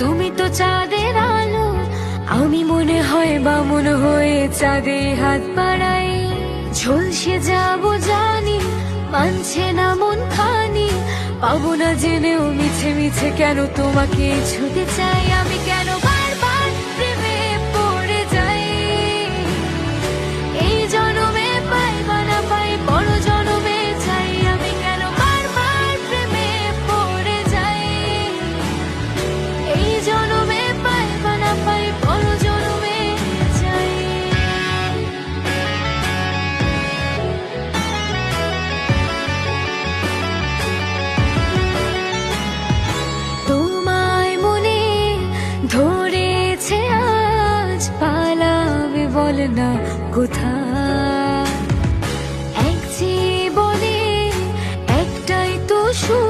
তুমি তো চাঁদের আলো, আমি মনে হয় বামুন হয়ে চাঁদে হাত বাড়াই। ঝলসে যাবো জানি, মানছে না মন খানি, পাবো না জেনেও মিছে মিছে কেন তোমাকে ছুতে চাই। আমি কেন বারবার প্রেমে পড়ে যাই, এই জনমে পাই বা না পাই বড় জনমে চাই। আমি কেন বারবার প্রেমে পড়ে যাই, এই জনমে পাই বা না পাই বড় জনমে চাই। তোমায় মনে ধরেছে আজ, পালাবে বল না